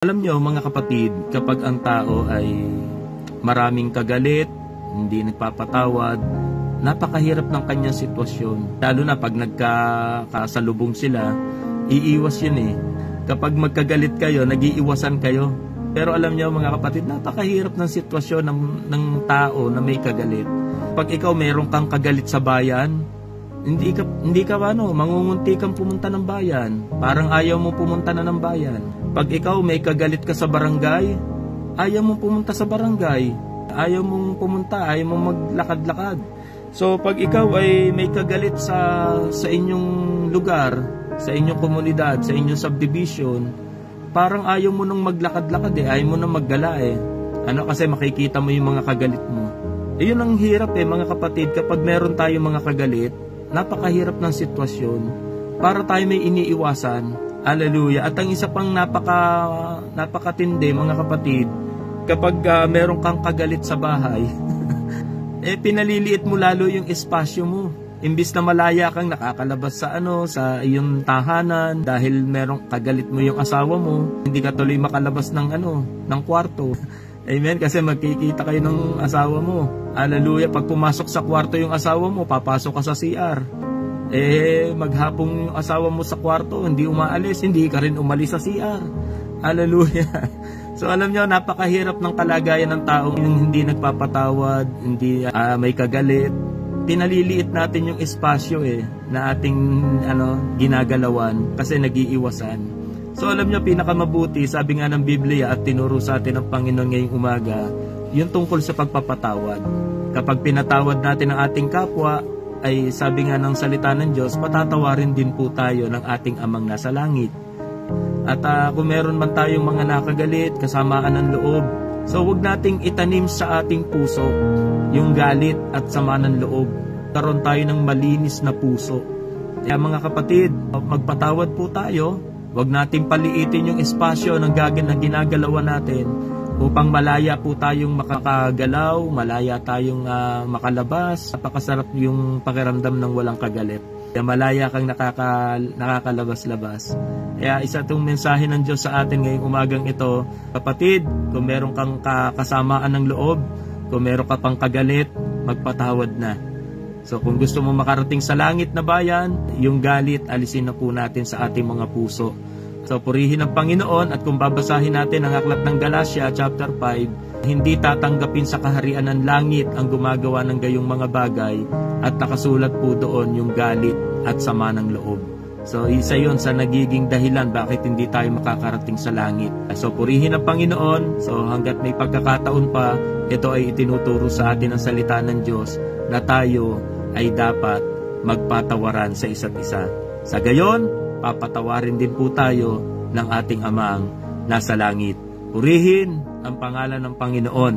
Alam nyo mga kapatid, kapag ang tao ay maraming kagalit, hindi nagpapatawad, napakahirap ng kanyang sitwasyon. Lalo na pag nagkakasalubong sila, iiwas yun eh. Kapag magkagalit kayo, nag-iiwasan kayo. Pero alam nyo mga kapatid, napakahirap ng sitwasyon ng tao na may kagalit. Pag ikaw meron kang kagalit sa bayan, hindi ka mangungunti kang pumunta ng bayan. Parang ayaw mo pumunta na ng bayan. Pag ikaw may kagalit ka sa barangay, ayaw mong pumunta sa barangay. Ayaw mong pumunta, ayaw mong maglakad-lakad. So pag ikaw ay may kagalit sa inyong lugar, sa inyong komunidad, sa inyong subdivision, parang ayaw mo nang maglakad-lakad ayaw mo nang maggala kasi makikita mo yung mga kagalit mo. Yun ang hirap mga kapatid, kapag meron tayong mga kagalit, napakahirap ng sitwasyon para tayo may iniiwasan. Hallelujah. At ang isa pang napakatindi mga kapatid, kapag meron kang kagalit sa bahay, pinaliliit mo lalo yung espasyo mo. Imbis na malaya kang nakakalabas sa iyong tahanan dahil merong kagalit mo yung asawa mo, hindi ka tuloy makalabas ng kwarto. Amen, kasi magkikita kayo ng asawa mo. Hallelujah. Pag pumasok sa kwarto yung asawa mo, papasok ka sa CR. Maghapong yung asawa mo sa kwarto, hindi umaalis, hindi ka rin umalis sa CR. Hallelujah. So alam nyo, napakahirap ng kalagayan ng taong hindi nagpapatawad, hindi may kagalit. Pinaliliit natin yung espasyo na ating ginagalawan kasi nag-iiwasan. So alam nyo, pinakamabuti, sabi nga ng Biblia at tinuro sa atin ng Panginoon ngayong umaga, yung tungkol sa pagpapatawad. Kapag pinatawad natin ang ating kapwa, ay sabi nga ng salita ng Diyos, patatawarin din po tayo ng ating Amang nasa langit. At kung meron man tayong mga nakagalit, kasamaan ng loob, so huwag nating itanim sa ating puso yung galit at sama ng loob. Karoon tayo ng malinis na puso. Kaya mga kapatid, magpatawad po tayo. Huwag nating paliitin yung espasyo ng ginagalawan natin upang malaya po tayong makakagalaw, malaya tayong makalabas. Napakasarap yung pakiramdam ng walang kagalit. Kaya malaya kang nakakalabas-labas. Kaya isa itong mensahe ng Diyos sa atin ngayong umagang ito. Kapatid, kung meron kang kasamaan ng loob, kung meron ka pang kagalit, magpatawad na. So kung gusto mo makarating sa langit na bayan, yung galit, alisin na po natin sa ating mga puso. So purihin ang Panginoon, at kung babasahin natin ang aklat ng Galatia chapter 5, hindi tatanggapin sa kaharian ng langit ang gumagawa ng gayong mga bagay, at nakasulat po doon yung galit at sama ng loob. So isa yon sa nagiging dahilan bakit hindi tayo makakarating sa langit. So purihin ang Panginoon. So hanggat may pagkakataon pa, ito ay itinuturo sa atin ang salita ng Diyos na tayo ay dapat magpatawaran sa isa't isa. Sa gayon, papatawarin din po tayo ng ating Amang nasa langit. Purihin ang pangalan ng Panginoon.